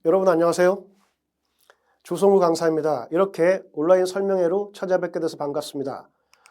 여러분 안녕하세요. 조성우 강사입니다. 이렇게 온라인 설명회로 찾아뵙게 돼서 반갑습니다.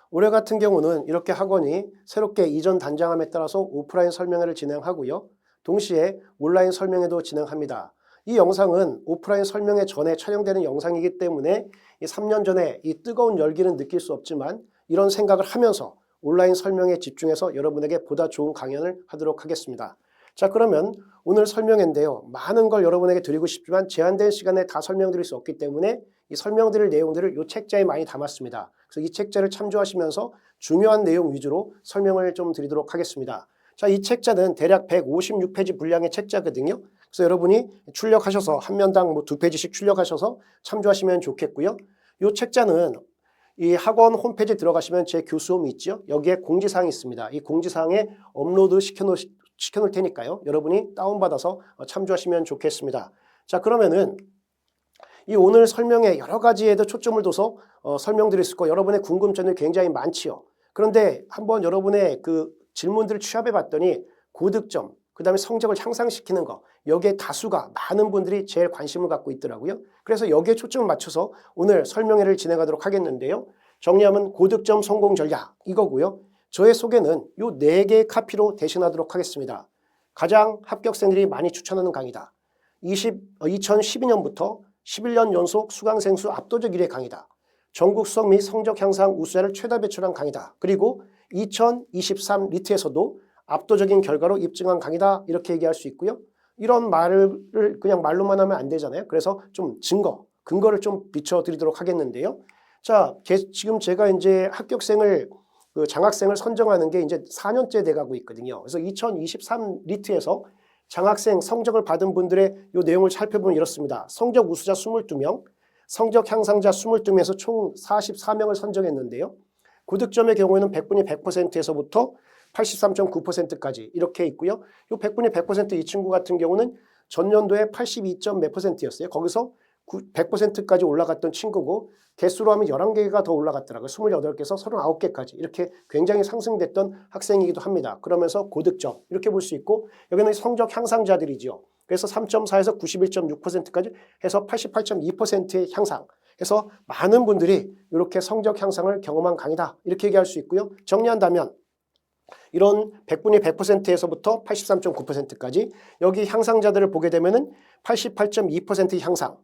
올해 같은 경우는 이렇게 학원이 새롭게 이전 단장함에 따라서 오프라인 설명회를 진행하고요. 동시에 온라인 설명회도 진행합니다. 이 영상은 오프라인 설명회 전에 촬영되는 영상이기 때문에 이 3년 전에 이 뜨거운 열기는 느낄 수 없지만 이런 생각을 하면서 온라인 설명에 집중해서 여러분에게 보다 좋은 강연을 하도록 하겠습니다. 자, 그러면 오늘 설명회인데요. 많은 걸 여러분에게 드리고 싶지만 제한된 시간에 다 설명드릴 수 없기 때문에 이 설명드릴 내용들을 이 책자에 많이 담았습니다. 그래서 이 책자를 참조하시면서 중요한 내용 위주로 설명을 좀 드리도록 하겠습니다. 자, 이 책자는 대략 156페이지 분량의 책자거든요. 그래서 여러분이 출력하셔서 한 면당 뭐 2페이지씩 출력하셔서 참조하시면 좋겠고요. 이 책자는 이 학원 홈페이지에 들어가시면 제 교수홈이 있죠. 여기에 공지사항이 있습니다. 이 공지사항에 업로드 시켜놓을 테니까요. 여러분이 다운받아서 참조하시면 좋겠습니다. 자, 그러면은 이 오늘 설명에 여러 가지에도 초점을 둬서 설명드릴 수 있고 여러분의 궁금증이 굉장히 많지요. 그런데 한번 여러분의 그 질문들을 취합해 봤더니 고득점, 그 다음에 성적을 향상시키는 거, 여기에 다수가 많은 분들이 제일 관심을 갖고 있더라고요. 그래서 여기에 초점을 맞춰서 오늘 설명회를 진행하도록 하겠는데요. 정리하면 고득점 성공 전략 이거고요. 저의 소개는 이 4개의 카피로 대신하도록 하겠습니다. 가장 합격생들이 많이 추천하는 강의다. 2012년부터 11년 연속 수강생 수 압도적 1위 강의다. 전국 수석 및 성적 향상 우수자를 최다 배출한 강의다. 그리고 2023 리트에서도 압도적인 결과로 입증한 강의다. 이렇게 얘기할 수 있고요. 이런 말을 그냥 말로만 하면 안 되잖아요. 그래서 좀 근거를 좀 비춰드리도록 하겠는데요. 자, 지금 제가 이제 장학생을 선정하는 게 이제 4년째 돼가고 있거든요. 그래서 2023 리트에서 장학생 성적을 받은 분들의 이 내용을 살펴보면 이렇습니다. 성적 우수자 22명, 성적 향상자 22명에서 총 44명을 선정했는데요. 고득점의 경우에는 100분이 100%에서부터 83.9%까지 이렇게 있고요. 이 100분이 100% 이 친구 같은 경우는 전년도에 82점 몇 %였어요. 거기서 100%까지 올라갔던 친구고 개수로 하면 11개가 더 올라갔더라고요. 28개에서 39개까지 이렇게 굉장히 상승됐던 학생이기도 합니다. 그러면서 고득점 이렇게 볼 수 있고 여기는 성적 향상자들이죠. 그래서 3.4에서 91.6%까지 해서 88.2%의 향상 해서 많은 분들이 이렇게 성적 향상을 경험한 강의다 이렇게 얘기할 수 있고요. 정리한다면 이런 100분이 100%에서부터 83.9%까지 여기 향상자들을 보게 되면은 88.2% 향상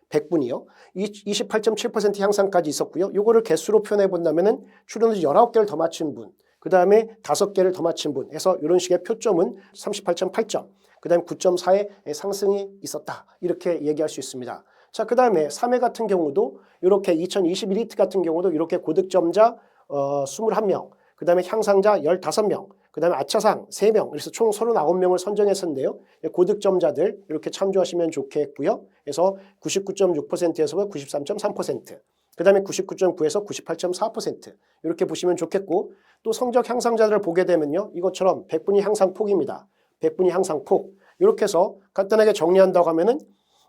100분이요. 28.7% 향상까지 있었고요. 요거를 개수로 표현해 본다면은 출연료 19개를 더 맞춘 분, 그 다음에 5개를 더 맞춘 분 해서 이런 식의 표점은 38.8점, 그 다음에 9.4의 상승이 있었다. 이렇게 얘기할 수 있습니다. 자, 그 다음에 3회 같은 경우도 이렇게 2021히트 같은 경우도 이렇게 고득점자 21명, 그 다음에 향상자 15명, 그 다음에 아차상 3명, 그래서 총 39명을 선정했었는데요. 고득점자들 이렇게 참조하시면 좋겠고요. 그래서 99.6%에서 93.3%, 그 다음에 99.9에서 98.4% 이렇게 보시면 좋겠고 또 성적 향상자들을 보게 되면요. 이것처럼 100분위 향상폭입니다. 100분위 향상폭 이렇게 해서 간단하게 정리한다고 하면은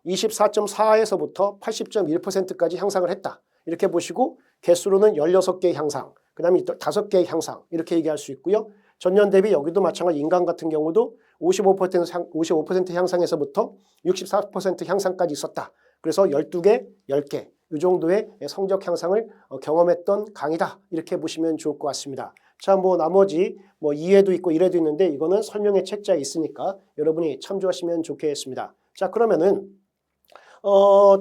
24.4에서부터 80.1%까지 향상을 했다. 이렇게 보시고 개수로는 16개의 향상, 그 다음에 5개의 향상 이렇게 얘기할 수 있고요. 전년 대비 여기도 마찬가지 인간 같은 경우도 55% 향상에서부터 64% 향상까지 있었다. 그래서 12개, 10개 이 정도의 성적 향상을 경험했던 강의다. 이렇게 보시면 좋을 것 같습니다. 자, 뭐 나머지 뭐 2회도 있고 1회도 있는데 이거는 설명의 책자에 있으니까 여러분이 참조하시면 좋겠습니다. 자, 그러면은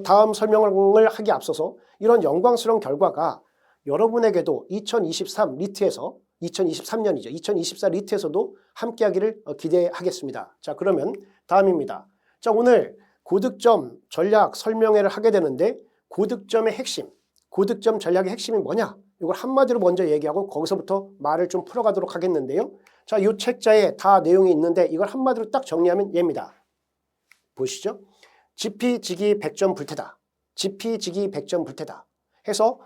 다음 설명을 하기 앞서서 이런 영광스러운 결과가 여러분에게도 2023 리트에서 2023년이죠. 2024 리트에서도 함께하기를 기대하겠습니다. 자, 그러면 다음입니다. 자, 오늘 고득점 전략 설명회를 하게 되는데 고득점의 핵심, 고득점 전략의 핵심이 뭐냐? 이걸 한마디로 먼저 얘기하고 거기서부터 말을 좀 풀어가도록 하겠는데요. 자, 이 책자에 다 내용이 있는데 이걸 한마디로 딱 정리하면 얘입니다. 보시죠. 지피지기 100점 불태다. 지피지기 100점 불태다. 해서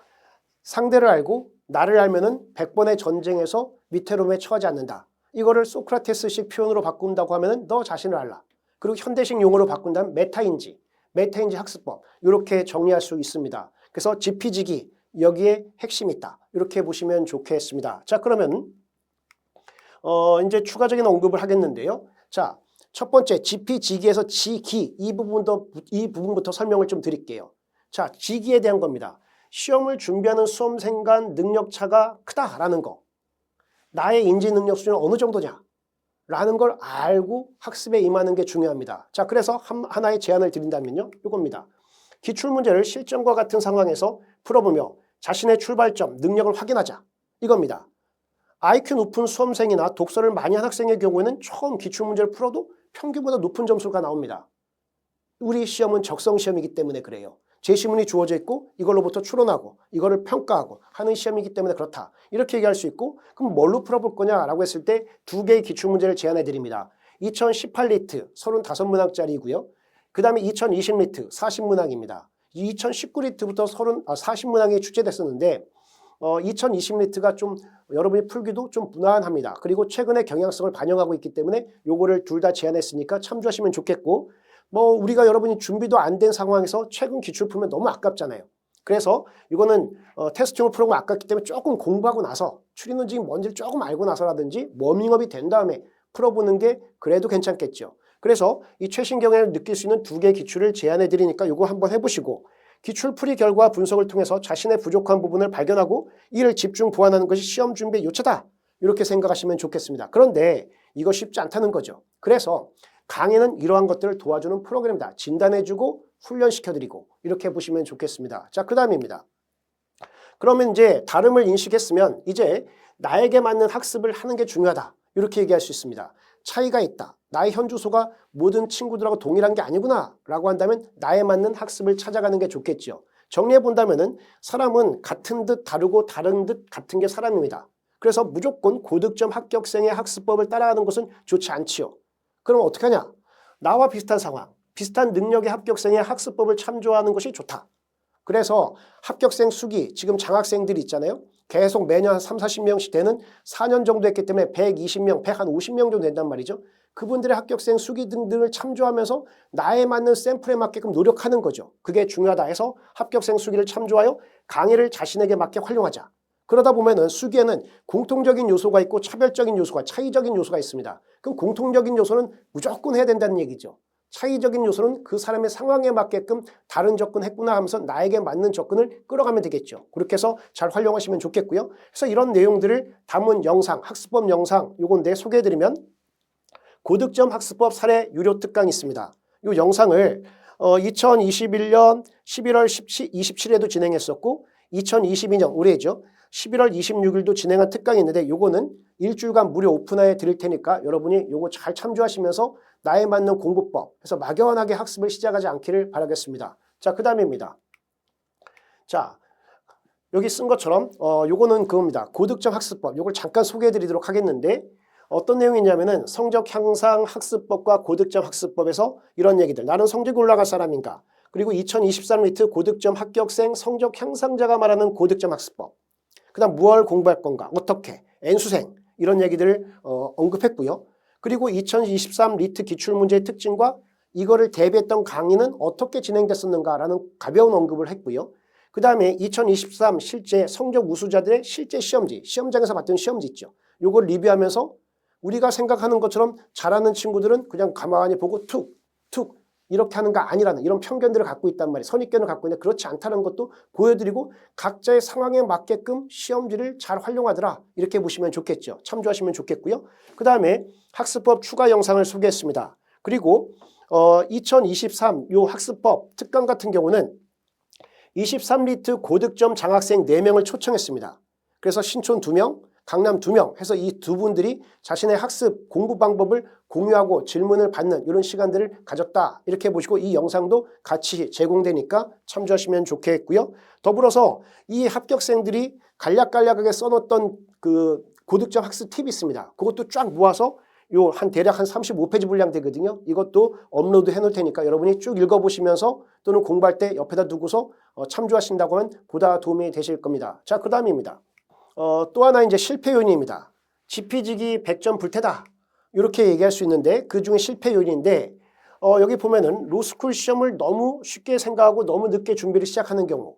상대를 알고 나를 알면은 100번의 전쟁에서 위태로움에 처하지 않는다. 이거를 소크라테스식 표현으로 바꾼다고 하면은 너 자신을 알라. 그리고 현대식 용어로 바꾼다면 메타인지 학습법 이렇게 정리할 수 있습니다. 그래서 지피지기 여기에 핵심이 있다. 이렇게 보시면 좋겠습니다. 자, 그러면 이제 추가적인 언급을 하겠는데요. 자, 첫 번째 지피지기에서 지기 이 부분부터 설명을 좀 드릴게요. 자, 지기에 대한 겁니다. 시험을 준비하는 수험생 간 능력차가 크다라는 거. 나의 인지 능력 수준은 어느 정도냐? 라는 걸 알고 학습에 임하는 게 중요합니다. 자, 그래서 하나의 제안을 드린다면요. 이겁니다. 기출문제를 실전과 같은 상황에서 풀어보며 자신의 출발점, 능력을 확인하자. 이겁니다. IQ 높은 수험생이나 독서를 많이 한 학생의 경우에는 처음 기출문제를 풀어도 평균보다 높은 점수가 나옵니다. 우리 시험은 적성시험이기 때문에 그래요. 제시문이 주어져 있고 이걸로부터 추론하고 이거를 평가하고 하는 시험이기 때문에 그렇다. 이렇게 얘기할 수 있고 그럼 뭘로 풀어볼 거냐라고 했을 때 두 개의 기출문제를 제안해 드립니다. 2018리트 35문항짜리고요. 그 다음에 2020리트 40문항입니다. 2019리트부터 40문항이 출제됐었는데 2020리트가 좀 여러분이 풀기도 좀 무난합니다. 그리고 최근의 경향성을 반영하고 있기 때문에 요거를 둘 다 제안했으니까 참조하시면 좋겠고 우리가 여러분이 준비도 안 된 상황에서 최근 기출 풀면 너무 아깝잖아요. 그래서 이거는 테스트용으로 풀어보면 아깝기 때문에 조금 공부하고 나서 추리논증이 뭔지를 조금 알고 나서라든지 워밍업이 된 다음에 풀어보는 게 그래도 괜찮겠죠. 그래서 이 최신 경향을 느낄 수 있는 두 개의 기출을 제안해 드리니까 이거 한번 해보시고 기출풀이 결과 분석을 통해서 자신의 부족한 부분을 발견하고 이를 집중 보완하는 것이 시험 준비의 요체다. 이렇게 생각하시면 좋겠습니다. 그런데 이거 쉽지 않다는 거죠. 그래서 강의는 이러한 것들을 도와주는 프로그램이다. 진단해주고 훈련시켜드리고 이렇게 보시면 좋겠습니다. 자, 그 다음입니다. 그러면 이제 다름을 인식했으면 이제 나에게 맞는 학습을 하는 게 중요하다. 이렇게 얘기할 수 있습니다. 차이가 있다. 나의 현주소가 모든 친구들하고 동일한 게 아니구나 라고 한다면 나에 맞는 학습을 찾아가는 게 좋겠죠. 정리해 본다면은 사람은 같은 듯 다르고 다른 듯 같은 게 사람입니다. 그래서 무조건 고득점 합격생의 학습법을 따라가는 것은 좋지 않지요. 그럼 어떻게 하냐? 나와 비슷한 상황, 비슷한 능력의 합격생의 학습법을 참조하는 것이 좋다. 그래서 합격생 수기, 지금 장학생들이 있잖아요. 계속 매년 한 30-40명씩 되는 4년 정도 했기 때문에 120명, 150명 정도 된단 말이죠. 그분들의 합격생 수기 등등을 참조하면서 나에 맞는 샘플에 맞게끔 노력하는 거죠. 그게 중요하다 해서 합격생 수기를 참조하여 강의를 자신에게 맞게 활용하자. 그러다 보면은 수기에는 공통적인 요소가 있고 차별적인 요소가, 차이적인 요소가 있습니다. 그럼 공통적인 요소는 무조건 해야 된다는 얘기죠. 차이적인 요소는 그 사람의 상황에 맞게끔 다른 접근했구나 하면서 나에게 맞는 접근을 끌어가면 되겠죠. 그렇게 해서 잘 활용하시면 좋겠고요. 그래서 이런 내용들을 담은 영상, 학습법 영상 요건데 소개해드리면 고득점 학습법 사례 유료 특강이 있습니다. 이 영상을 2021년 11월 27일에도 진행했었고 2022년 올해죠. 11월 26일도 진행한 특강이 있는데 요거는 일주일간 무료 오픈해 드릴 테니까 여러분이 요거 잘 참조하시면서 나에 맞는 공부법 해서 막연하게 학습을 시작하지 않기를 바라겠습니다. 자, 그 다음입니다. 자, 여기 쓴 것처럼 요거는 그겁니다. 고득점 학습법. 요걸 잠깐 소개해 드리도록 하겠는데 어떤 내용이냐면은 성적 향상 학습법과 고득점 학습법에서 이런 얘기들. 나는 성적이 올라갈 사람인가? 그리고 2023리트 고득점 합격생 성적 향상자가 말하는 고득점 학습법. 그 다음 무얼 공부할 건가? 어떻게? N수생 이런 얘기들을 언급했고요. 그리고 2023 리트 기출문제의 특징과 이거를 대비했던 강의는 어떻게 진행됐었는가라는 가벼운 언급을 했고요. 그 다음에 2023 실제 성적 우수자들의 실제 시험지, 시험장에서 봤던 시험지 있죠. 요걸 리뷰하면서 우리가 생각하는 것처럼 잘하는 친구들은 그냥 가만히 보고 툭 이렇게 하는 거 아니라는 이런 편견들을 갖고 있단 말이에요. 선입견을 갖고 있는데 그렇지 않다는 것도 보여드리고 각자의 상황에 맞게끔 시험지를 잘 활용하더라. 이렇게 보시면 좋겠죠. 참조하시면 좋겠고요. 그 다음에 학습법 추가 영상을 소개했습니다. 그리고 2023 요 학습법 특강 같은 경우는 23리트 고득점 장학생 4명을 초청했습니다. 그래서 신촌 2명, 강남 2명 해서 이 두 분들이 자신의 학습 공부 방법을 공유하고 질문을 받는 이런 시간들을 가졌다. 이렇게 보시고 이 영상도 같이 제공되니까 참조하시면 좋겠고요. 더불어서 이 합격생들이 간략간략하게 써놓았던 그 고득점 학습 팁이 있습니다. 그것도 쫙 모아서 요 대략 한 35페이지 분량 되거든요. 이것도 업로드 해놓을 테니까 여러분이 쭉 읽어보시면서 또는 공부할 때 옆에다 두고서 참조하신다고 하면 보다 도움이 되실 겁니다. 자, 그 다음입니다. 또 하나 이제 실패 요인입니다. 지피지기 100점 불태다. 이렇게 얘기할 수 있는데 그 중에 실패 요인인데 여기 보면은 로스쿨 시험을 너무 쉽게 생각하고 너무 늦게 준비를 시작하는 경우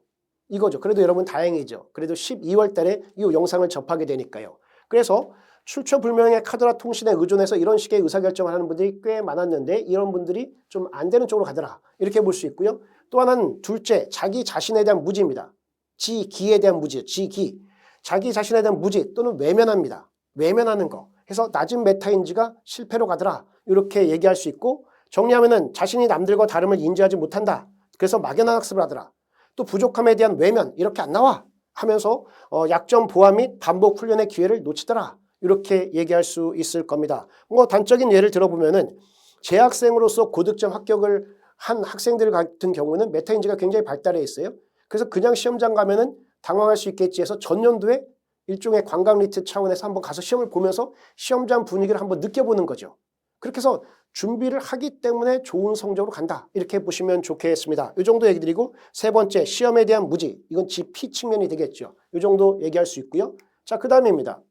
이거죠. 그래도 여러분 다행이죠. 그래도 12월 달에 이 영상을 접하게 되니까요. 그래서 출처불명의 카드라 통신에 의존해서 이런 식의 의사결정을 하는 분들이 꽤 많았는데 이런 분들이 좀 안 되는 쪽으로 가더라. 이렇게 볼 수 있고요. 또 하나는 둘째, 자기 자신에 대한 무지입니다. 지기에 대한 무지, 지기. 자기 자신에 대한 무지 또는 외면합니다. 외면하는 거. 해서 낮은 메타인지가 실패로 가더라. 이렇게 얘기할 수 있고 정리하면은 자신이 남들과 다름을 인지하지 못한다. 그래서 막연한 학습을 하더라. 또 부족함에 대한 외면 이렇게 안 나와 하면서 약점 보완 및 반복 훈련의 기회를 놓치더라. 이렇게 얘기할 수 있을 겁니다. 뭐 단적인 예를 들어보면은 재학생으로서 고득점 합격을 한 학생들 같은 경우는 메타인지가 굉장히 발달해 있어요. 그래서 그냥 시험장 가면은 당황할 수 있겠지 해서 전년도에 일종의 관광 리트 차원에서 한번 가서 시험을 보면서 시험장 분위기를 한번 느껴보는 거죠. 그렇게 해서 준비를 하기 때문에 좋은 성적으로 간다. 이렇게 보시면 좋겠습니다. 이 정도 얘기 드리고 세 번째, 시험에 대한 무지. 이건 GP 측면이 되겠죠. 이 정도 얘기할 수 있고요. 자, 그 다음입니다.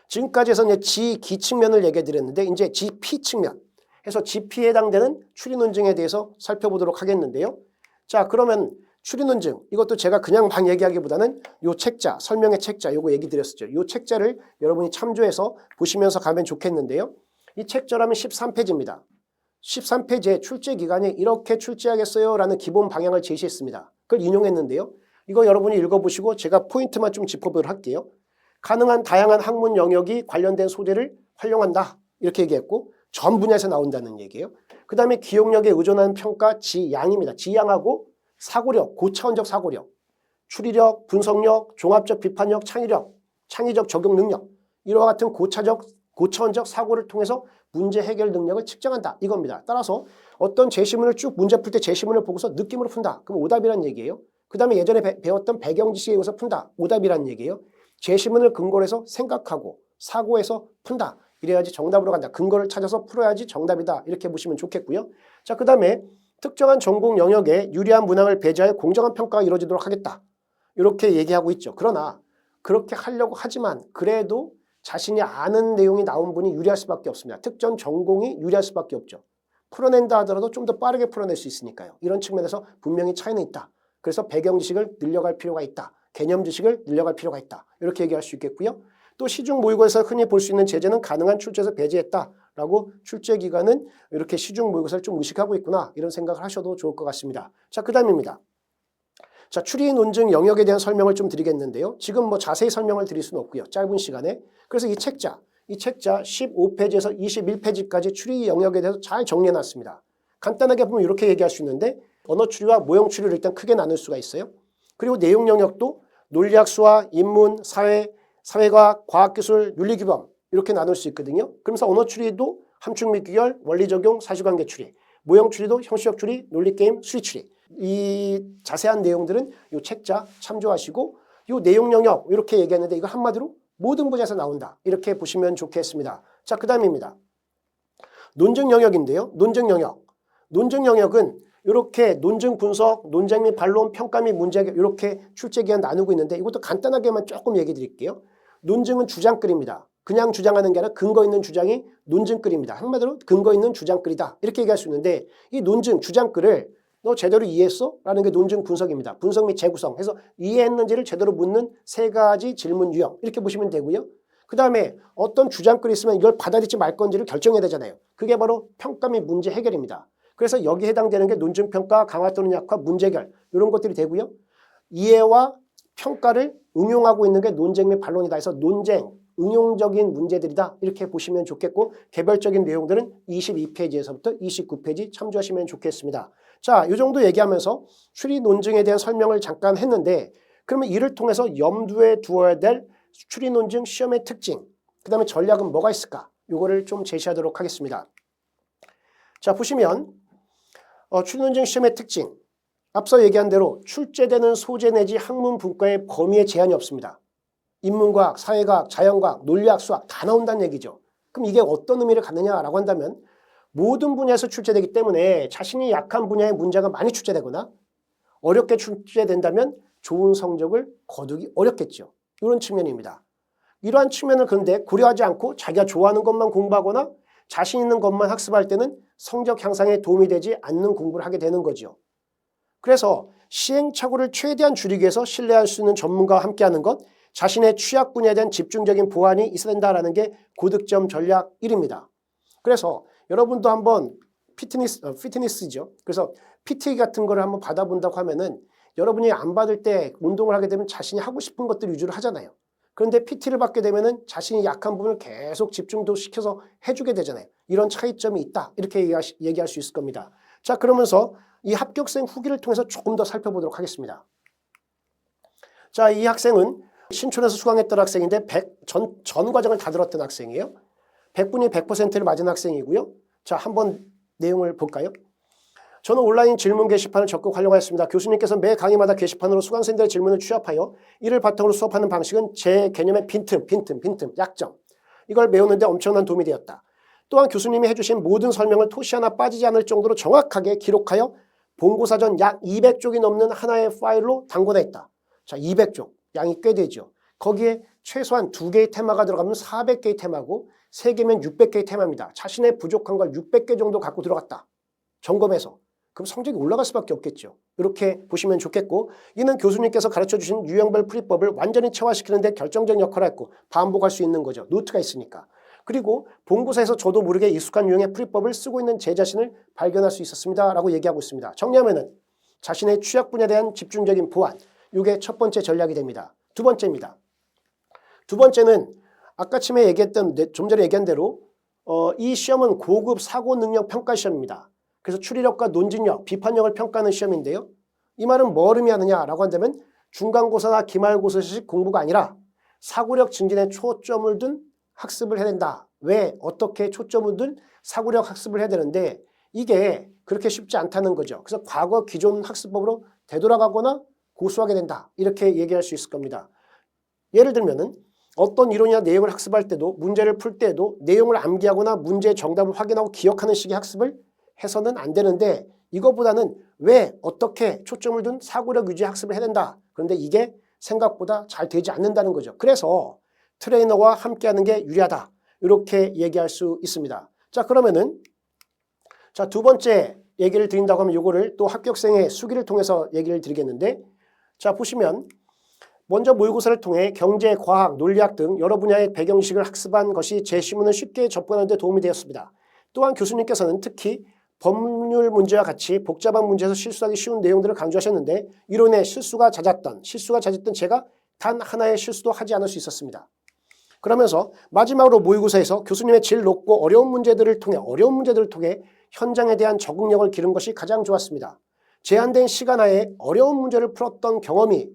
지금까지 해서 이제 G기 측면을 얘기해 드렸는데 이제 GP 측면. 해서 GP에 해당되는 추리 논증에 대해서 살펴보도록 하겠는데요. 자, 그러면 추리 논증. 이것도 제가 그냥 막 얘기하기보다는 요 책자, 설명의 책자 요거 얘기 드렸었죠. 요 책자를 여러분이 참조해서 보시면서 가면 좋겠는데요. 이 책자라면 13페이지입니다. 13페이지에 출제 기간이 이렇게 출제하겠어요 라는 기본 방향을 제시했습니다. 그걸 인용했는데요. 이거 여러분이 읽어보시고 제가 포인트만 좀 짚어보도록 할게요. 가능한 다양한 학문 영역이 관련된 소재를 활용한다. 이렇게 얘기했고 전 분야에서 나온다는 얘기예요. 그 다음에 기억력에 의존하는 평가 지양입니다. 지양하고 사고력, 고차원적 사고력, 추리력, 분석력, 종합적 비판력, 창의력, 창의적 적용 능력 이와 같은 고차원적 사고를 통해서 문제 해결 능력을 측정한다. 이겁니다. 따라서 어떤 제시문을 쭉 문제 풀 때 제시문을 보고서 느낌으로 푼다. 그럼 오답이란 얘기예요. 그 다음에 예전에 배웠던 배경 지식에 의해서 푼다. 오답이란 얘기예요. 제시문을 근거로 해서 생각하고 사고해서 푼다. 이래야지 정답으로 간다. 근거를 찾아서 풀어야지 정답이다. 이렇게 보시면 좋겠고요. 자, 그 다음에 특정한 전공 영역에 유리한 문항을 배제하여 공정한 평가가 이루어지도록 하겠다. 이렇게 얘기하고 있죠. 그러나 그렇게 하려고 하지만 그래도 자신이 아는 내용이 나온 분이 유리할 수밖에 없습니다. 특정 전공이 유리할 수밖에 없죠. 풀어낸다 하더라도 좀 더 빠르게 풀어낼 수 있으니까요. 이런 측면에서 분명히 차이는 있다. 그래서 배경 지식을 늘려갈 필요가 있다. 개념 지식을 늘려갈 필요가 있다. 이렇게 얘기할 수 있겠고요. 또 시중 모의고사에서 흔히 볼 수 있는 제재는 가능한 출제에서 배제했다라고 출제 기간은 이렇게 시중 모의고사를 좀 의식하고 있구나 이런 생각을 하셔도 좋을 것 같습니다. 자, 그 다음입니다. 자, 추리 논증 영역에 대한 설명을 좀 드리겠는데요. 지금 뭐 자세히 설명을 드릴 수는 없고요. 짧은 시간에. 그래서 이 책자 15페이지에서 21페이지까지 추리 영역에 대해서 잘 정리해 놨습니다. 간단하게 보면 이렇게 얘기할 수 있는데 언어 추리와 모형 추리를 일단 크게 나눌 수가 있어요. 그리고 내용 영역도 논리학, 수학, 인문, 사회과학, 과학기술, 윤리규범 이렇게 나눌 수 있거든요. 그러면서 언어 추리도 함축 및 규열, 원리 적용, 사실관계 추리, 모형 추리도 형식적 추리, 논리 게임, 수리 추리. 이 자세한 내용들은 이 책자 참조하시고 이 내용 영역 이렇게 얘기했는데 이거 한마디로 모든 분야에서 나온다. 이렇게 보시면 좋겠습니다. 자, 그 다음입니다. 논증 영역인데요. 논증 영역. 논증 영역은 이렇게 논증 분석, 논쟁 및 반론, 평가 및 문제 이렇게 출제 기한 나누고 있는데 이것도 간단하게만 조금 얘기 드릴게요. 논증은 주장글입니다. 그냥 주장하는 게 아니라 근거 있는 주장이 논증글입니다. 한마디로 근거 있는 주장글이다. 이렇게 얘기할 수 있는데 이 논증, 주장글을 너 제대로 이해했어? 라는 게 논증 분석입니다. 분석 및 재구성 해서 이해했는지를 제대로 묻는 세 가지 질문 유형 이렇게 보시면 되고요. 그 다음에 어떤 주장글이 있으면 이걸 받아들일지 말 건지를 결정해야 되잖아요. 그게 바로 평가 및 문제 해결입니다. 그래서 여기에 해당되는 게 논증평가, 강화 또는 약화, 문제해결 이런 것들이 되고요. 이해와 평가를 응용하고 있는 게 논쟁 및 반론이다 해서 논쟁, 응용적인 문제들이다 이렇게 보시면 좋겠고 개별적인 내용들은 22페이지에서부터 29페이지 참조하시면 좋겠습니다. 자, 이 정도 얘기하면서 추리 논증에 대한 설명을 잠깐 했는데 그러면 이를 통해서 염두에 두어야 될 추리 논증 시험의 특징 그 다음에 전략은 뭐가 있을까? 이거를 좀 제시하도록 하겠습니다. 자, 보시면 추리 논증 시험의 특징 앞서 얘기한 대로 출제되는 소재 내지 학문 분과의 범위에 제한이 없습니다. 인문과학, 사회과학, 자연과학, 논리학, 수학 다 나온다는 얘기죠. 그럼 이게 어떤 의미를 갖느냐라고 한다면 모든 분야에서 출제되기 때문에 자신이 약한 분야의 문제가 많이 출제되거나 어렵게 출제된다면 좋은 성적을 거두기 어렵겠죠. 이런 측면입니다. 이러한 측면을 그런데 고려하지 않고 자기가 좋아하는 것만 공부하거나 자신 있는 것만 학습할 때는 성적 향상에 도움이 되지 않는 공부를 하게 되는 거죠. 그래서 시행착오를 최대한 줄이기 위해서 신뢰할 수 있는 전문가와 함께하는 것, 자신의 취약 분야에 대한 집중적인 보완이 있어야 된다라는 게 고득점 전략 1입니다. 그래서 여러분도 한번 피트니스죠. 그래서 PT 같은 거를 한번 받아본다고 하면은 여러분이 안 받을 때 운동을 하게 되면 자신이 하고 싶은 것들 위주로 하잖아요. 그런데 PT를 받게 되면은 자신이 약한 부분을 계속 집중도 시켜서 해주게 되잖아요. 이런 차이점이 있다. 이렇게 얘기할 수 있을 겁니다. 자, 그러면서 이 합격생 후기를 통해서 조금 더 살펴보도록 하겠습니다. 자, 이 학생은 신촌에서 수강했던 학생인데 전 과정을 다 들었던 학생이에요. 100분이 100%를 맞은 학생이고요. 자, 한번 내용을 볼까요? 저는 온라인 질문 게시판을 적극 활용하였습니다. 교수님께서 매 강의마다 게시판으로 수강생들의 질문을 취합하여 이를 바탕으로 수업하는 방식은 제 개념의 빈틈, 약점. 이걸 메우는데 엄청난 도움이 되었다. 또한 교수님이 해주신 모든 설명을 토시 하나 빠지지 않을 정도로 정확하게 기록하여 본고사전 약 200쪽이 넘는 하나의 파일로 담궈냈다. 자, 200쪽. 양이 꽤 되죠. 거기에 최소한 2개의 테마가 들어가면 400개의 테마고 3개면 600개의 테마입니다. 자신의 부족한 걸 600개 정도 갖고 들어갔다. 점검해서. 그럼 성적이 올라갈 수밖에 없겠죠. 이렇게 보시면 좋겠고, 이는 교수님께서 가르쳐주신 유형별 풀이법을 완전히 체화시키는 데 결정적 역할을 했고 반복할 수 있는 거죠. 노트가 있으니까. 그리고 본고사에서 저도 모르게 익숙한 유형의 풀이법을 쓰고 있는 제 자신을 발견할 수 있었습니다. 라고 얘기하고 있습니다. 정리하면은 자신의 취약 분야에 대한 집중적인 보완, 이게 첫 번째 전략이 됩니다. 두 번째입니다. 두 번째는 아까 쯤에 얘기했던, 좀 전에 얘기한 대로 이 시험은 고급 사고 능력 평가 시험입니다. 그래서 추리력과 논증력, 비판력을 평가하는 시험인데요. 이 말은 뭘 의미하느냐라고 한다면 중간고사나 기말고사식 공부가 아니라 사고력 증진에 초점을 둔 학습을 해야 된다. 왜? 어떻게 초점을 둔 사고력 학습을 해야 되는데 이게 그렇게 쉽지 않다는 거죠. 그래서 과거 기존 학습법으로 되돌아가거나 고수하게 된다. 이렇게 얘기할 수 있을 겁니다. 예를 들면은 어떤 이론이나 내용을 학습할 때도 문제를 풀 때도 내용을 암기하거나 문제의 정답을 확인하고 기억하는 식의 학습을 해서는 안 되는데 이거보다는 왜 어떻게 초점을 둔 사고력 유지 학습을 해야 된다. 그런데 이게 생각보다 잘 되지 않는다는 거죠. 그래서 트레이너와 함께하는 게 유리하다. 이렇게 얘기할 수 있습니다. 자, 그러면은 자, 두 번째 얘기를 드린다고 하면 이거를 또 합격생의 수기를 통해서 얘기를 드리겠는데, 자, 보시면 먼저 모의고사를 통해 경제, 과학, 논리학 등 여러 분야의 배경식을 학습한 것이 제 시문을 쉽게 접근하는 데 도움이 되었습니다. 또한 교수님께서는 특히 법률 문제와 같이 복잡한 문제에서 실수하기 쉬운 내용들을 강조하셨는데 이로 인해 실수가 잦았던 제가 단 하나의 실수도 하지 않을 수 있었습니다. 그러면서 마지막으로 모의고사에서 교수님의 질 높고 어려운 문제들을 통해 현장에 대한 적응력을 기른 것이 가장 좋았습니다. 제한된 시간 하에 어려운 문제를 풀었던 경험이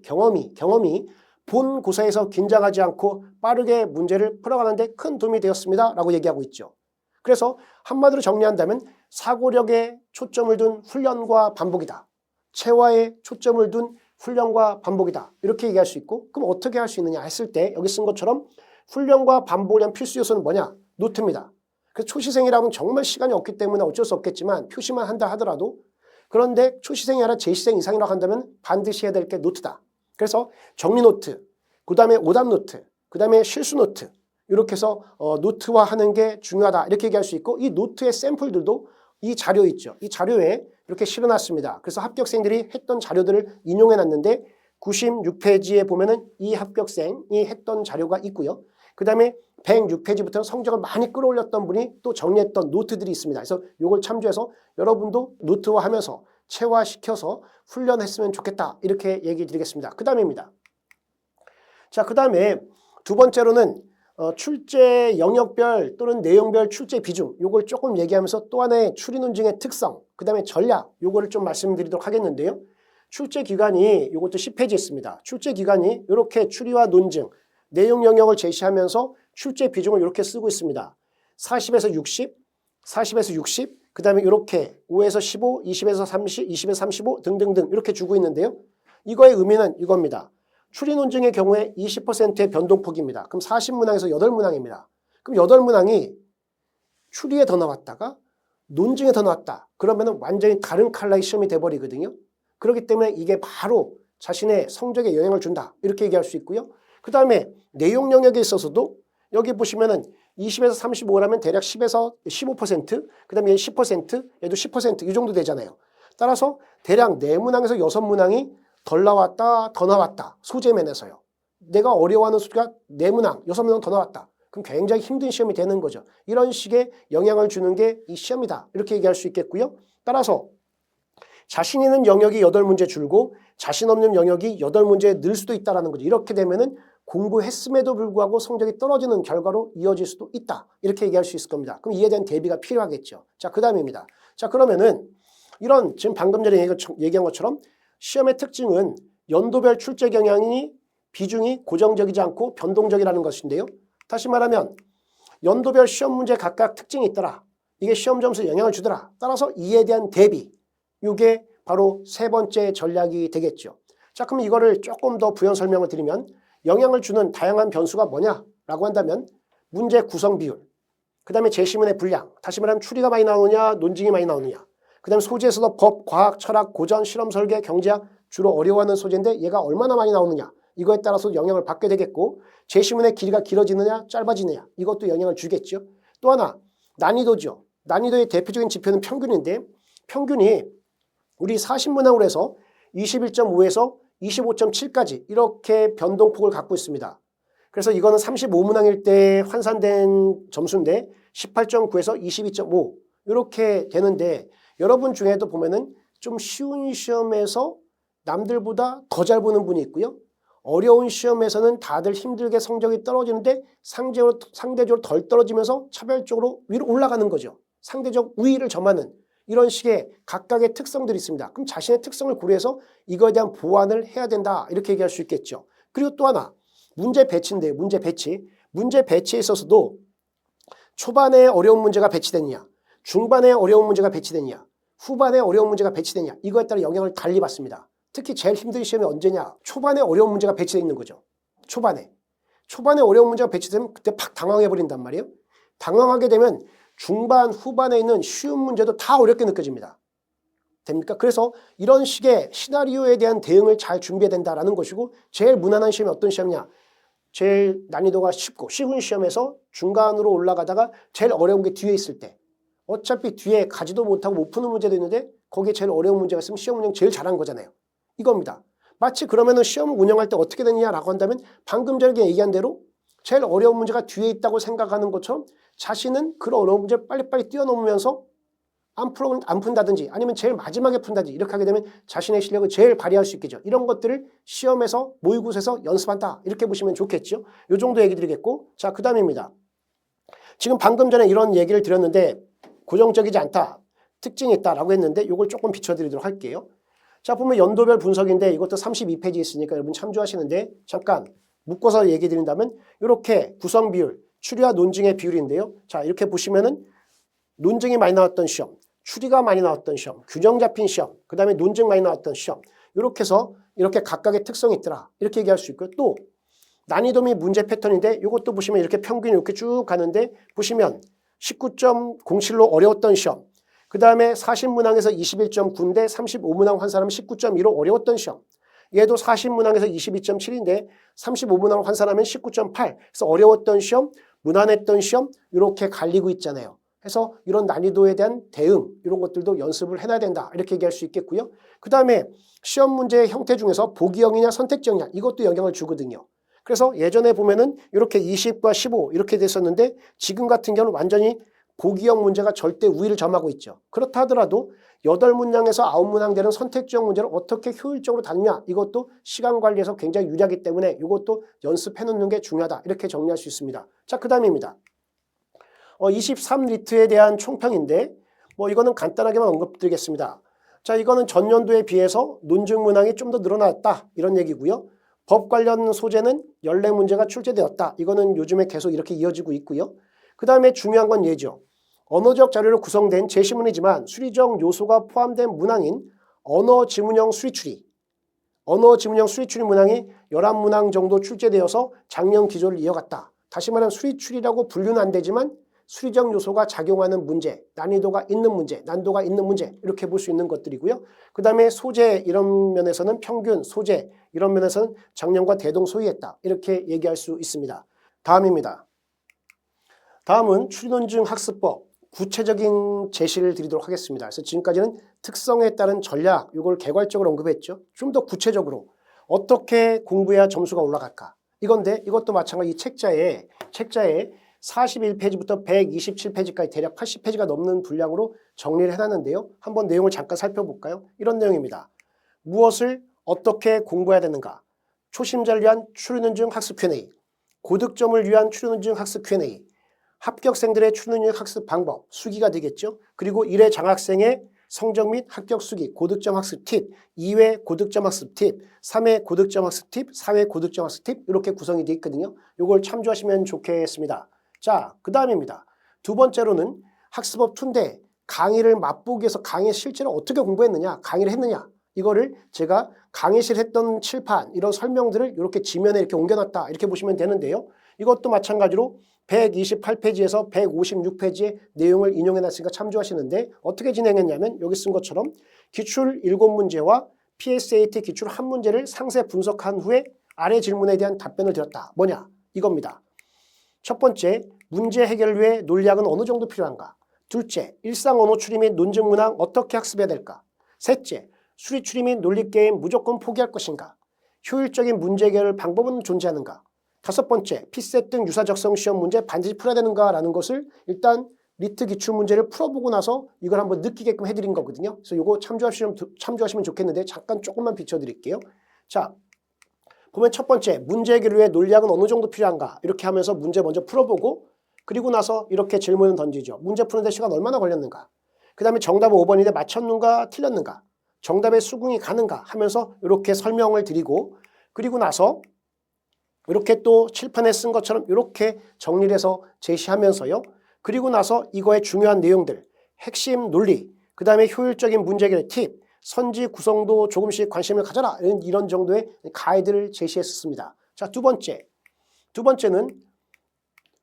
본 고사에서 긴장하지 않고 빠르게 문제를 풀어가는 데 큰 도움이 되었습니다. 라고 얘기하고 있죠. 그래서 한마디로 정리한다면 사고력에 초점을 둔 훈련과 반복이다. 체화에 초점을 둔 훈련과 반복이다. 이렇게 얘기할 수 있고, 그럼 어떻게 할 수 있느냐 했을 때 여기 쓴 것처럼 훈련과 반복을 위한 필수 요소는 뭐냐? 노트입니다. 그래서 초시생이라면 정말 시간이 없기 때문에 어쩔 수 없겠지만 표시만 한다 하더라도, 그런데 초시생이 아니라 재시생 이상이라고 한다면 반드시 해야 될 게 노트다. 그래서 정리 노트, 그 다음에 오답 노트, 그 다음에 실수 노트, 이렇게 해서 노트화하는 게 중요하다. 이렇게 얘기할 수 있고, 이 노트의 샘플들도 이 자료 있죠. 이 자료에 이렇게 실어놨습니다. 그래서 합격생들이 했던 자료들을 인용해놨는데 96페이지에 보면은 이 합격생이 했던 자료가 있고요. 그 다음에 106페이지부터 성적을 많이 끌어올렸던 분이 또 정리했던 노트들이 있습니다. 그래서 이걸 참조해서 여러분도 노트화하면서 체화시켜서 훈련했으면 좋겠다. 이렇게 얘기 드리겠습니다. 그 다음입니다. 자, 그 다음에 두 번째로는 출제 영역별 또는 내용별 출제 비중, 요걸 조금 얘기하면서 또 하나의 추리 논증의 특성, 그 다음에 전략, 요거를 좀 말씀드리도록 하겠는데요. 출제 기간이 요것도 10페이지에 있습니다. 출제 기간이 이렇게 추리와 논증, 내용 영역을 제시하면서 출제 비중을 이렇게 쓰고 있습니다. 40에서 60, 40에서 60, 그 다음에 이렇게 5에서 15, 20에서 30, 20에서 35 등등등 이렇게 주고 있는데요. 이거의 의미는 이겁니다. 추리 논증의 경우에 20%의 변동폭입니다. 그럼 40문항에서 8문항입니다. 그럼 8문항이 추리에 더 나왔다가 논증에 더 나왔다. 그러면 완전히 다른 컬러의 시험이 돼버리거든요. 그렇기 때문에 이게 바로 자신의 성적에 영향을 준다. 이렇게 얘기할 수 있고요. 그 다음에 내용 영역에 있어서도 여기 보시면은 20에서 35라면 대략 10에서 15%, 그 다음에 10%, 얘도 10% 이 정도 되잖아요. 따라서 대략 4문항에서 6문항이 덜 나왔다, 더 나왔다. 소재 면에서요. 내가 어려워하는 소재가 4문항, 6문항 더 나왔다. 그럼 굉장히 힘든 시험이 되는 거죠. 이런 식의 영향을 주는 게 이 시험이다. 이렇게 얘기할 수 있겠고요. 따라서 자신 있는 영역이 8문제 줄고 자신 없는 영역이 8문제에 늘 수도 있다는 거죠. 이렇게 되면은 공부했음에도 불구하고 성적이 떨어지는 결과로 이어질 수도 있다. 이렇게 얘기할 수 있을 겁니다. 그럼 이에 대한 대비가 필요하겠죠. 자, 그 다음입니다. 자, 그러면은 이런 지금 방금 전에 얘기한 것처럼 시험의 특징은 연도별 출제 경향이 비중이 고정적이지 않고 변동적이라는 것인데요. 다시 말하면 연도별 시험 문제 각각 특징이 있더라. 이게 시험 점수에 영향을 주더라. 따라서 이에 대한 대비. 이게 바로 세 번째 전략이 되겠죠. 자, 그럼 이거를 조금 더 부연 설명을 드리면 영향을 주는 다양한 변수가 뭐냐라고 한다면 문제 구성 비율, 그 다음에 제시문의 분량, 다시 말하면 추리가 많이 나오느냐, 논증이 많이 나오느냐, 그 다음에 소재에서도 법, 과학, 철학, 고전, 실험, 설계, 경제학 주로 어려워하는 소재인데 얘가 얼마나 많이 나오느냐, 이거에 따라서 영향을 받게 되겠고 제시문의 길이가 길어지느냐, 짧아지느냐, 이것도 영향을 주겠죠. 또 하나 난이도죠. 난이도의 대표적인 지표는 평균인데 평균이 우리 40문항으로 해서 21.5에서 25.7까지 이렇게 변동폭을 갖고 있습니다. 그래서 이거는 35문항일 때 환산된 점수인데 18.9에서 22.5 이렇게 되는데 여러분 중에도 보면은 좀 쉬운 시험에서 남들보다 더 잘 보는 분이 있고요. 어려운 시험에서는 다들 힘들게 성적이 떨어지는데 상대적으로 덜 떨어지면서 차별적으로 위로 올라가는 거죠. 상대적 우위를 점하는 이런 식의 각각의 특성들이 있습니다. 그럼 자신의 특성을 고려해서 이거에 대한 보완을 해야 된다. 이렇게 얘기할 수 있겠죠. 그리고 또 하나 문제 배치인데요. 문제 배치. 문제 배치에 있어서도 초반에 어려운 문제가 배치되느냐, 중반에 어려운 문제가 배치되느냐, 후반에 어려운 문제가 배치되느냐 이거에 따라 영향을 달리 받습니다. 특히 제일 힘든 시험이 언제냐? 초반에 어려운 문제가 배치되어 있는 거죠. 초반에 어려운 문제가 배치되면 그때 팍 당황해 버린단 말이에요. 당황하게 되면 중반, 후반에 있는 쉬운 문제도 다 어렵게 느껴집니다. 됩니까? 그래서 이런 식의 시나리오에 대한 대응을 잘 준비해야 된다는 것이고 제일 무난한 시험이 어떤 시험이냐? 제일 난이도가 쉽고 쉬운 시험에서 중간으로 올라가다가 제일 어려운 게 뒤에 있을 때 어차피 뒤에 가지도 못하고 못 푸는 문제도 있는데 거기에 제일 어려운 문제가 있으면 시험 운영 제일 잘한 거잖아요. 이겁니다. 마치 그러면은 시험을 운영할 때 어떻게 되느냐라고 한다면 방금 전에 얘기한 대로 제일 어려운 문제가 뒤에 있다고 생각하는 것처럼 자신은 그런 어려운 문제 빨리빨리 뛰어넘으면서 안 푼다든지 아니면 제일 마지막에 푼다든지 이렇게 하게 되면 자신의 실력을 제일 발휘할 수 있겠죠. 이런 것들을 시험에서 모의고사에서 연습한다. 이렇게 보시면 좋겠죠. 이 정도 얘기 드리겠고 자, 그 다음입니다. 지금 방금 전에 이런 얘기를 드렸는데 고정적이지 않다. 특징이 있다라고 했는데 이걸 조금 비춰드리도록 할게요. 자, 보면 연도별 분석인데 이것도 32페이지 있으니까 여러분 참조하시는데 잠깐 묶어서 얘기 드린다면 이렇게 구성 비율, 추리와 논증의 비율인데요. 자, 이렇게 보시면은 논증이 많이 나왔던 시험, 추리가 많이 나왔던 시험, 균형 잡힌 시험, 그 다음에 논증 많이 나왔던 시험 이렇게 해서 이렇게 각각의 특성이 있더라. 이렇게 얘기할 수 있고요. 또 난이도 및 문제 패턴인데 이것도 보시면 이렇게 평균이 이렇게 쭉 가는데 보시면 19.07로 어려웠던 시험, 그 다음에 40문항에서 21.9인데 35문항 환산하면 19.2로 어려웠던 시험, 얘도 40문항에서 22.7인데 35문항 환산하면 19.8 그래서 어려웠던 시험, 무난했던 시험 이렇게 갈리고 있잖아요. 그래서 이런 난이도에 대한 대응 이런 것들도 연습을 해놔야 된다 이렇게 얘기할 수 있겠고요. 그 다음에 시험 문제의 형태 중에서 보기형이냐 선택지형이냐 이것도 영향을 주거든요. 그래서 예전에 보면은 이렇게 20과 15 이렇게 됐었는데 지금 같은 경우는 완전히 보기형 문제가 절대 우위를 점하고 있죠. 그렇다 하더라도 8문항에서 9문항 되는 선택지형 문제를 어떻게 효율적으로 다루냐 이것도 시간 관리에서 굉장히 유리하기 때문에 이것도 연습해 놓는 게 중요하다 이렇게 정리할 수 있습니다. 자, 그 다음입니다. 23리트에 대한 총평인데 이거는 간단하게만 언급드리겠습니다. 자, 이거는 전년도에 비해서 논증 문항이 좀 더 늘어났다 이런 얘기고요. 법 관련 소재는 14문제가 출제되었다. 이거는 요즘에 계속 이렇게 이어지고 있고요. 그 다음에 중요한 건 얘죠. 언어적 자료로 구성된 제시문이지만 수리적 요소가 포함된 문항인 언어 지문형 수리추리 문항이 11문항 정도 출제되어서 작년 기조를 이어갔다. 다시 말하면 수리추리라고 분류는 안 되지만 수리적 요소가 작용하는 문제, 난이도가 있는 문제, 난도가 있는 문제 이렇게 볼 수 있는 것들이고요. 그 다음에 소재 이런 면에서는 평균, 소재 이런 면에서는 작년과 대동소이했다. 이렇게 얘기할 수 있습니다. 다음입니다. 다음은 추리논증 학습법 구체적인 제시를 드리도록 하겠습니다. 그래서 지금까지는 특성에 따른 전략 이걸 개괄적으로 언급했죠. 좀 더 구체적으로 어떻게 공부해야 점수가 올라갈까 이건데 이것도 마찬가지 이 책자에 41페이지부터 127페이지까지 대략 80페이지가 넘는 분량으로 정리를 해놨는데요. 한번 내용을 잠깐 살펴볼까요? 이런 내용입니다. 무엇을 어떻게 공부해야 되는가? 초심자를 위한 추리논증 학습 Q&A, 고득점을 위한 추리논증 학습 Q&A, 합격생들의 추리논증 학습 방법, 수기가 되겠죠. 그리고 1회 장학생의 성적 및 합격 수기, 고득점 학습 팁, 2회 고득점 학습 팁, 3회 고득점 학습 팁, 4회 고득점 학습 팁 이렇게 구성이 되어 있거든요. 이걸 참조하시면 좋겠습니다. 자, 그 다음입니다. 두 번째로는 학습업 2인데 강의를 맛보기 위해서 강의 실제로 어떻게 공부했느냐, 강의를 했느냐 이거를 제가 강의실 했던 칠판 이런 설명들을 이렇게 지면에 이렇게 옮겨놨다 이렇게 보시면 되는데요. 이것도 마찬가지로 128페이지에서 156페이지의 내용을 인용해놨으니까 참조하시는데 어떻게 진행했냐면 여기 쓴 것처럼 기출 7문제와 PSAT 기출 1문제를 상세 분석한 후에 아래 질문에 대한 답변을 드렸다. 뭐냐? 이겁니다. 첫 번째, 문제 해결을 위해 논리학은 어느 정도 필요한가? 둘째, 일상 언어 추리 및 논증 문항 어떻게 학습해야 될까? 셋째, 수리 추리 및 논리 게임 무조건 포기할 것인가? 효율적인 문제 해결 방법은 존재하는가? 다섯 번째, 피셋 등 유사적성 시험 문제 반드시 풀어야 되는가라는 것을 일단 리트 기출 문제를 풀어보고 나서 이걸 한번 느끼게끔 해드린 거거든요. 그래서 이거 참조하시면 좋겠는데 잠깐 조금만 비춰드릴게요. 자, 보면 첫 번째, 문제 해결을 위해 논리학은 어느 정도 필요한가? 이렇게 하면서 문제 먼저 풀어보고 그리고 나서 이렇게 질문을 던지죠. 문제 푸는데 시간 얼마나 걸렸는가? 그 다음에 정답은 5번인데 맞췄는가 틀렸는가? 정답에 수긍이 가는가? 하면서 이렇게 설명을 드리고 그리고 나서 이렇게 또 칠판에 쓴 것처럼 이렇게 정리를 해서 제시하면서요. 그리고 나서 이거의 중요한 내용들, 핵심 논리, 그 다음에 효율적인 문제 해결 팁, 선지 구성도 조금씩 관심을 가져라. 이런 정도의 가이드를 제시했습니다. 자, 두 번째는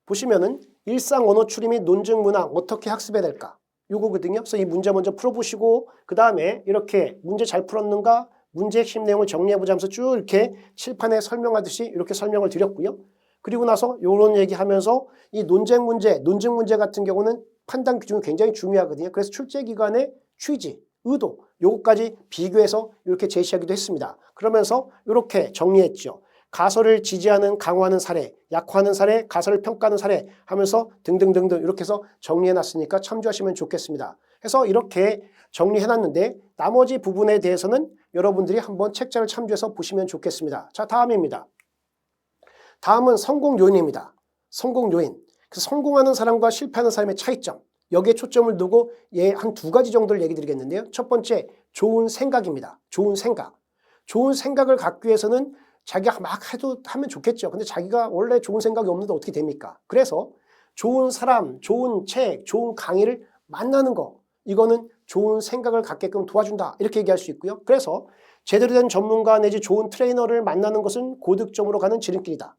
보시면은 일상 언어 추리 및 논증 문항 어떻게 학습해야 될까? 요거거든요. 그래서 이 문제 먼저 풀어보시고 그 다음에 이렇게 문제 잘 풀었는가? 문제 핵심 내용을 정리해보자 하면서 쭉 이렇게 칠판에 설명하듯이 이렇게 설명을 드렸고요. 그리고 나서 이런 얘기하면서 이 논증 문제 같은 경우는 판단 기준이 굉장히 중요하거든요. 그래서 출제 기관의 취지, 의도 요거까지 비교해서 이렇게 제시하기도 했습니다. 그러면서 이렇게 정리했죠. 가설을 지지하는 강화하는 사례, 약화하는 사례, 가설을 평가하는 사례 하면서 등등등등 이렇게 해서 정리해놨으니까 참조하시면 좋겠습니다. 해서 이렇게 정리해놨는데 나머지 부분에 대해서는 여러분들이 한번 책자를 참조해서 보시면 좋겠습니다. 자, 다음입니다. 다음은 성공 요인입니다. 성공 요인. 그래서 성공하는 사람과 실패하는 사람의 차이점. 여기에 초점을 두고 한 두 가지 정도를 얘기 드리겠는데요. 첫 번째, 좋은 생각입니다. 좋은 생각. 좋은 생각을 갖기 위해서는 자기가 막 하면 좋겠죠. 근데 자기가 원래 좋은 생각이 없는데 어떻게 됩니까? 그래서 좋은 사람, 좋은 책, 좋은 강의를 만나는 거. 이거는 좋은 생각을 갖게끔 도와준다. 이렇게 얘기할 수 있고요. 그래서 제대로 된 전문가 내지 좋은 트레이너를 만나는 것은 고득점으로 가는 지름길이다.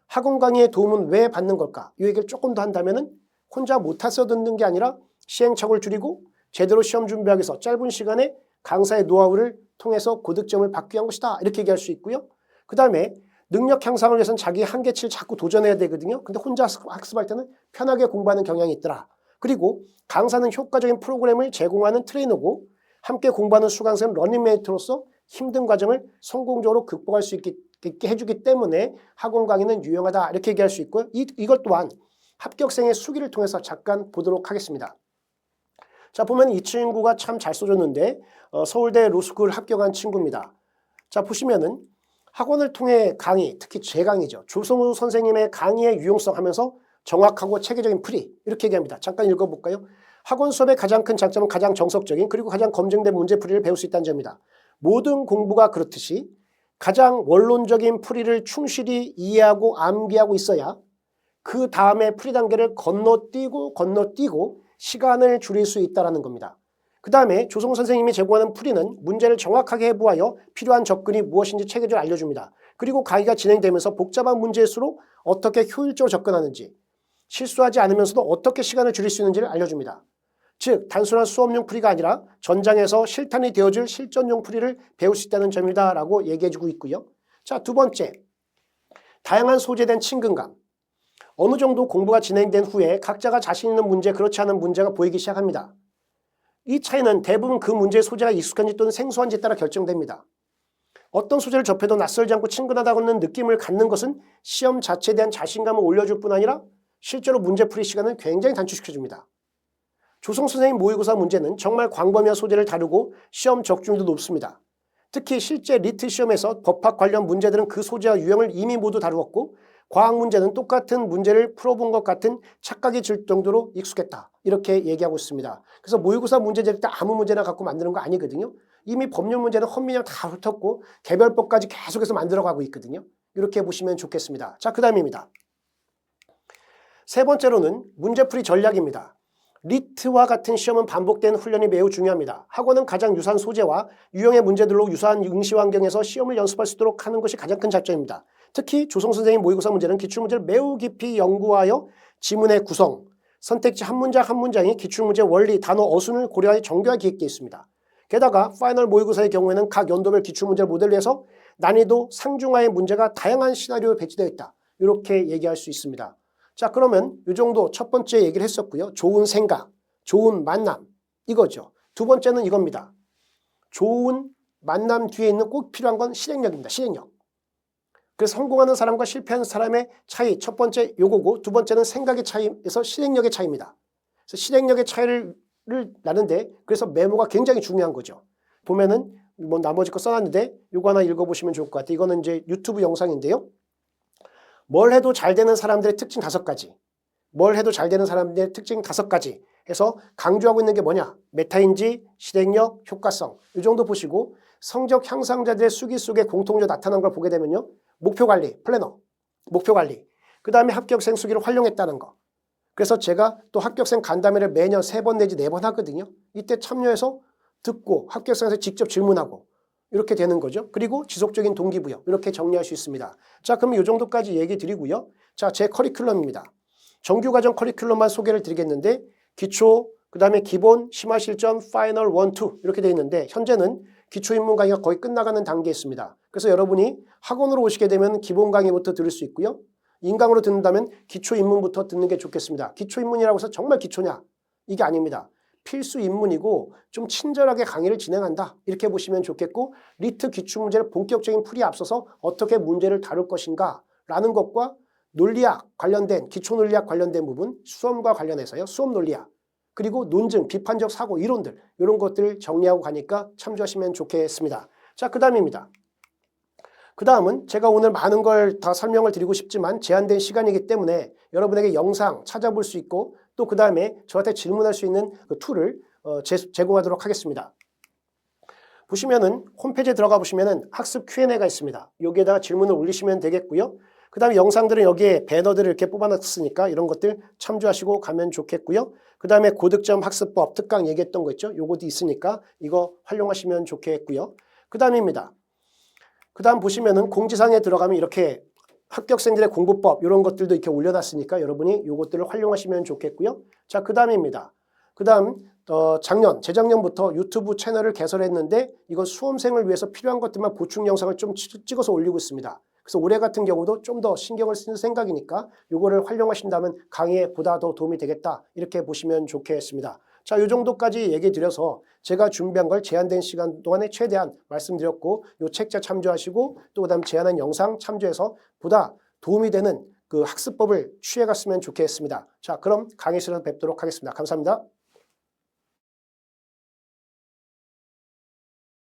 학원 강의의 도움은 왜 받는 걸까? 이 얘기를 조금 더 한다면은 혼자 못해서 듣는 게 아니라 시행착오를 줄이고 제대로 시험 준비하기 위해서 짧은 시간에 강사의 노하우를 통해서 고득점을 받기 위한 것이다. 이렇게 얘기할 수 있고요. 그 다음에 능력 향상을 위해서는 자기 한계치를 자꾸 도전해야 되거든요. 근데 혼자 학습할 때는 편하게 공부하는 경향이 있더라. 그리고 강사는 효과적인 프로그램을 제공하는 트레이너고 함께 공부하는 수강생은 러닝메이트로서 힘든 과정을 성공적으로 극복할 수 있게 해주기 때문에 학원 강의는 유용하다. 이렇게 얘기할 수 있고요. 이것 또한 합격생의 수기를 통해서 잠깐 보도록 하겠습니다. 자, 보면 이 친구가 참 잘 써줬는데 서울대 로스쿨 합격한 친구입니다. 자, 보시면은 학원을 통해 강의, 특히 제 강의죠. 조성우 선생님의 강의의 유용성 하면서 정확하고 체계적인 풀이 이렇게 얘기합니다. 잠깐 읽어볼까요? 학원 수업의 가장 큰 장점은 가장 정석적인 그리고 가장 검증된 문제 풀이를 배울 수 있다는 점이다. 모든 공부가 그렇듯이 가장 원론적인 풀이를 충실히 이해하고 암기하고 있어야 그 다음에 풀이 단계를 건너뛰고 시간을 줄일 수 있다는 겁니다. 그 다음에 조성우 선생님이 제공하는 풀이는 문제를 정확하게 해부하여 필요한 접근이 무엇인지 체계적으로 알려줍니다. 그리고 강의가 진행되면서 복잡한 문제일수록 어떻게 효율적으로 접근하는지 실수하지 않으면서도 어떻게 시간을 줄일 수 있는지를 알려줍니다. 즉 단순한 수업용 풀이가 아니라 전장에서 실탄이 되어줄 실전용 풀이를 배울 수 있다는 점이다 라고 얘기해주고 있고요. 자, 두 번째, 다양한 소재에 대한 친근감. 어느 정도 공부가 진행된 후에 각자가 자신 있는 문제, 그렇지 않은 문제가 보이기 시작합니다. 이 차이는 대부분 그 문제의 소재가 익숙한지 또는 생소한지에 따라 결정됩니다. 어떤 소재를 접해도 낯설지 않고 친근하다는 느낌을 갖는 것은 시험 자체에 대한 자신감을 올려줄 뿐 아니라 실제로 문제풀이 시간을 굉장히 단축시켜줍니다. 조성 선생님 모의고사 문제는 정말 광범위한 소재를 다루고 시험 적중률도 높습니다. 특히 실제 리트 시험에서 법학 관련 문제들은 그 소재와 유형을 이미 모두 다루었고 과학 문제는 똑같은 문제를 풀어본 것 같은 착각이 들 정도로 익숙했다. 이렇게 얘기하고 있습니다. 그래서 모의고사 문제 낼 때 아무 문제나 갖고 만드는 거 아니거든요. 이미 법률 문제는 헌민이랑 다 훑었고 개별법까지 계속해서 만들어가고 있거든요. 이렇게 보시면 좋겠습니다. 자, 그 다음입니다. 세 번째로는 문제풀이 전략입니다. 리트와 같은 시험은 반복되는 훈련이 매우 중요합니다. 학원은 가장 유사한 소재와 유형의 문제들로 유사한 응시 환경에서 시험을 연습할 수 있도록 하는 것이 가장 큰 장점입니다. 특히 조성 선생님 모의고사 문제는 기출문제를 매우 깊이 연구하여 지문의 구성, 선택지 한 문장 한 문장이 기출문제 원리, 단어, 어순을 고려하여 정교하게 기획되어 있습니다. 게다가 파이널 모의고사의 경우에는 각 연도별 기출문제를 모델로 해서 난이도 상중하의 문제가 다양한 시나리오에 배치되어 있다. 이렇게 얘기할 수 있습니다. 자, 그러면 이 정도 첫 번째 얘기를 했었고요. 좋은 생각, 좋은 만남 이거죠. 두 번째는 이겁니다. 좋은 만남 뒤에 있는 꼭 필요한 건 실행력입니다. 실행력. 그래서 성공하는 사람과 실패하는 사람의 차이 첫 번째 요거고 두 번째는 생각의 차이에서 실행력의 차이입니다. 그래서 실행력의 차이를 나는데 그래서 메모가 굉장히 중요한 거죠. 보면은 뭐 나머지 거 써놨는데 요거 하나 읽어보시면 좋을 것 같아요. 이거는 이제 유튜브 영상인데요. 뭘 해도 잘 되는 사람들의 특징 5가지. 뭘 해도 잘 되는 사람들의 특징 5가지 해서 강조하고 있는 게 뭐냐? 메타인지, 실행력, 효과성. 이 정도 보시고 성적 향상자들의 수기 속에 공통적으로 나타난 걸 보게 되면요. 목표 관리, 플래너, 목표 관리. 그 다음에 합격생 수기를 활용했다는 거. 그래서 제가 또 합격생 간담회를 매년 3번 내지 4번 하거든요. 이때 참여해서 듣고 합격생한테 직접 질문하고 이렇게 되는 거죠. 그리고 지속적인 동기부여 이렇게 정리할 수 있습니다. 자, 그럼 이 정도까지 얘기 드리고요. 자, 제 커리큘럼입니다. 정규과정 커리큘럼만 소개를 드리겠는데 기초, 그 다음에 기본, 심화실전, 파이널 1, 2 이렇게 되어 있는데 현재는 기초인문 강의가 거의 끝나가는 단계에 있습니다. 그래서 여러분이 학원으로 오시게 되면 기본 강의부터 들을 수 있고요. 인강으로 듣는다면 기초인문부터 듣는 게 좋겠습니다. 기초인문이라고 해서 정말 기초냐? 이게 아닙니다. 필수 입문이고 좀 친절하게 강의를 진행한다. 이렇게 보시면 좋겠고 리트 기출문제를 본격적인 풀이에 앞서서 어떻게 문제를 다룰 것인가 라는 것과 논리학 관련된 기초논리학 관련된 부분 수험과 관련해서요. 수험 논리학 그리고 논증, 비판적 사고, 이론들 이런 것들을 정리하고 가니까 참조하시면 좋겠습니다. 자, 그 다음입니다. 그 다음은 제가 오늘 많은 걸 다 설명을 드리고 싶지만 제한된 시간이기 때문에 여러분에게 영상 찾아볼 수 있고 또 그 다음에 저한테 질문할 수 있는 그 툴을 제공하도록 하겠습니다. 보시면은 홈페이지에 들어가 보시면은 학습 Q&A가 있습니다. 여기에다가 질문을 올리시면 되겠고요. 그 다음에 영상들은 여기에 배너들을 이렇게 뽑아놨으니까 이런 것들 참조하시고 가면 좋겠고요. 그 다음에 고득점 학습법 특강 얘기했던 거 있죠. 요것도 있으니까 이거 활용하시면 좋겠고요. 그 다음입니다. 그 다음 보시면은 공지사항에 들어가면 이렇게 합격생들의 공부법 이런 것들도 이렇게 올려놨으니까 여러분이 이것들을 활용하시면 좋겠고요. 자, 그 다음입니다. 그 다음 재작년부터 유튜브 채널을 개설했는데 이건 수험생을 위해서 필요한 것들만 보충 영상을 좀 찍어서 올리고 있습니다. 그래서 올해 같은 경우도 좀 더 신경을 쓰는 생각이니까 이거를 활용하신다면 강의에 보다 더 도움이 되겠다. 이렇게 보시면 좋겠습니다. 자, 이 정도까지 얘기 드려서 제가 준비한 걸 제한된 시간 동안에 최대한 말씀드렸고 이 책자 참조하시고 또 그다음 제한한 영상 참조해서 보다 도움이 되는 그 학습법을 취해갔으면 좋겠습니다. 자, 그럼 강의실에서 뵙도록 하겠습니다. 감사합니다.